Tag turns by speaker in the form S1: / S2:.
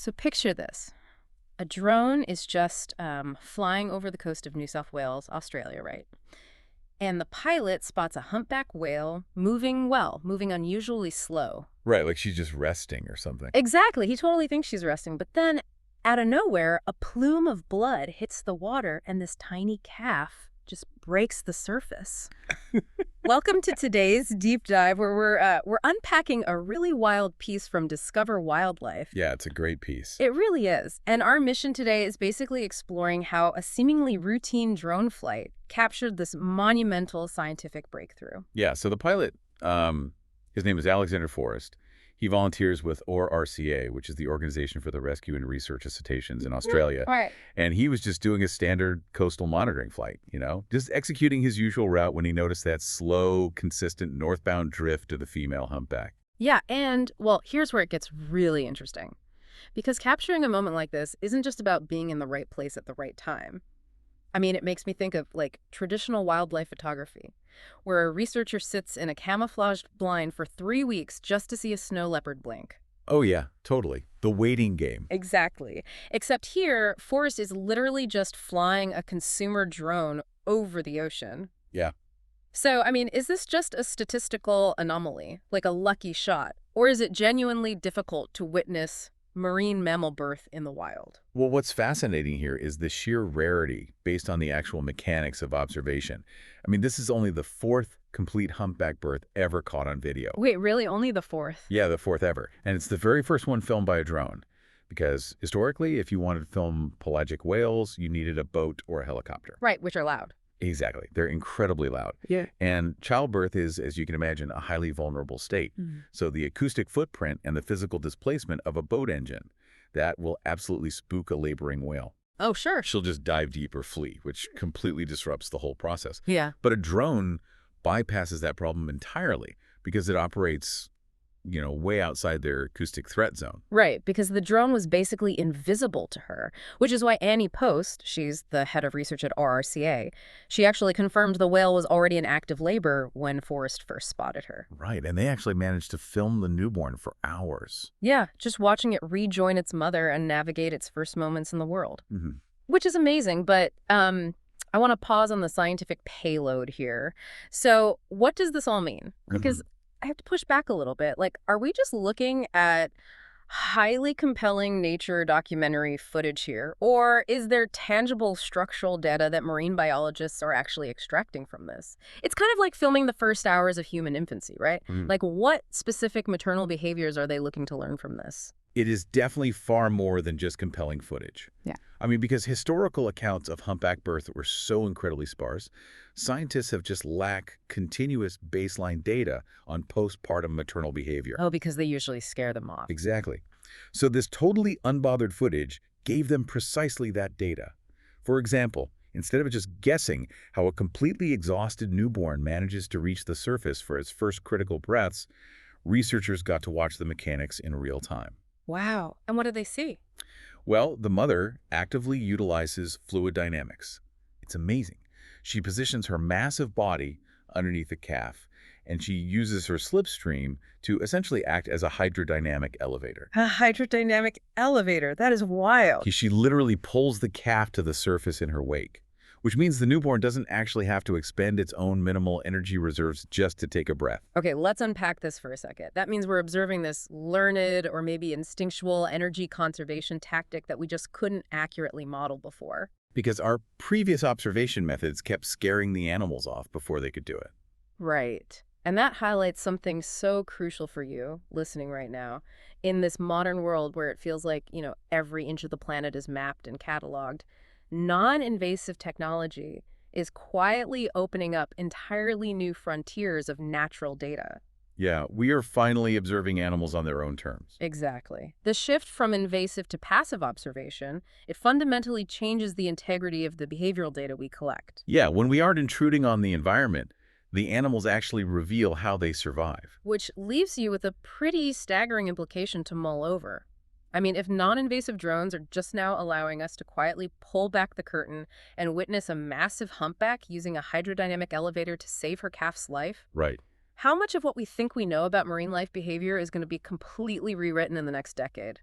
S1: So picture this. A drone is just flying over the coast of New South Wales, Australia, right? And the pilot spots a humpback whale moving unusually slow.
S2: Right, like she's just resting or something.
S1: Exactly. He totally thinks she's resting. But then, out of nowhere, a plume of blood hits the water, and this tiny calf just breaks the surface. Welcome to today's deep dive, where we're unpacking a really wild piece from Discover Wildlife.
S2: Yeah, it's a great piece.
S1: It really is. And our mission today is basically exploring how a seemingly routine drone flight captured this monumental scientific breakthrough.
S2: Yeah, so the pilot, his name is Alexander Forrest. He volunteers with ORCA, which is the Organization for the Rescue and Research of Cetaceans in Australia.
S1: Right.
S2: And he was just doing a standard coastal monitoring flight, just executing his usual route when he noticed that slow, consistent northbound drift of the female humpback.
S1: Yeah, and, well, here's where it gets really interesting. Because capturing a moment like this isn't just about being in the right place at the right time. I mean, it makes me think of, like, traditional wildlife photography, where a researcher sits in a camouflaged blind for 3 weeks just to see a snow leopard blink.
S2: Oh, yeah, totally. The waiting game.
S1: Exactly. Except here, Forrest is literally just flying a consumer drone over the ocean.
S2: Yeah.
S1: So, I mean, is this just a statistical anomaly, like a lucky shot? Or is it genuinely difficult to witness marine mammal birth in the wild?
S2: Well, what's fascinating here is the sheer rarity based on the actual mechanics of observation. I mean, this is only the fourth complete humpback birth ever caught on video.
S1: Wait, really? Only the fourth?
S2: Yeah, the fourth ever. And it's the very first one filmed by a drone. Because historically, if you wanted to film pelagic whales, you needed a boat or a helicopter.
S1: Right, which are loud.
S2: Exactly. They're incredibly loud.
S1: Yeah.
S2: And childbirth is, as you can imagine, a highly vulnerable state. So the acoustic footprint and the physical displacement of a boat engine, that will absolutely spook a laboring whale.
S1: Oh, sure.
S2: She'll just dive deep or flee, which completely disrupts the whole process.
S1: Yeah.
S2: But a drone bypasses that problem entirely because it operates, way outside their acoustic threat zone.
S1: Right, because the drone was basically invisible to her, which is why Annie Post, she's the head of research at RRCA, she actually confirmed the whale was already in active labor when Forrest first spotted her.
S2: Right, and they actually managed to film the newborn for hours.
S1: Yeah, just watching it rejoin its mother and navigate its first moments in the world.
S2: Mm-hmm.
S1: Which is amazing, but I want to pause on the scientific payload here. So what does this all mean? Because I have to push back a little bit. Like, are we just looking at highly compelling nature documentary footage here? Or is there tangible structural data that marine biologists are actually extracting from this? It's kind of like filming the first hours of human infancy, right? Like, what specific maternal behaviors are they looking to learn from this?
S2: It is definitely far more than just compelling footage.
S1: Yeah.
S2: I mean, because historical accounts of humpback birth were so incredibly sparse, scientists have just lacked continuous baseline data on postpartum maternal behavior.
S1: Oh, because they usually scare them off.
S2: Exactly. So this totally unbothered footage gave them precisely that data. For example, instead of just guessing how a completely exhausted newborn manages to reach the surface for its first critical breaths, researchers got to watch the mechanics in real time.
S1: Wow. And what did they see?
S2: Well, the mother actively utilizes fluid dynamics. It's amazing. She positions her massive body underneath the calf, and she uses her slipstream to essentially act as a hydrodynamic elevator.
S1: A hydrodynamic elevator. That is wild.
S2: She literally pulls the calf to the surface in her wake, which means the newborn doesn't actually have to expend its own minimal energy reserves just to take a breath.
S1: Okay, let's unpack this for a second. That means we're observing this learned or maybe instinctual energy conservation tactic that we just couldn't accurately model before.
S2: Because our previous observation methods kept scaring the animals off before they could do it.
S1: Right. And that highlights something so crucial for you listening right now. In this modern world where it feels like, every inch of the planet is mapped and cataloged, non-invasive technology is quietly opening up entirely new frontiers of natural data.
S2: Yeah, we are finally observing animals on their own terms.
S1: Exactly. The shift from invasive to passive observation, it fundamentally changes the integrity of the behavioral data we collect.
S2: Yeah, when we aren't intruding on the environment, the animals actually reveal how they survive.
S1: Which leaves you with a pretty staggering implication to mull over. I mean, if non-invasive drones are just now allowing us to quietly pull back the curtain and witness a massive humpback using a hydrodynamic elevator to save her calf's life,
S2: Right.
S1: how much of what we think we know about marine life behavior is going to be completely rewritten in the next decade?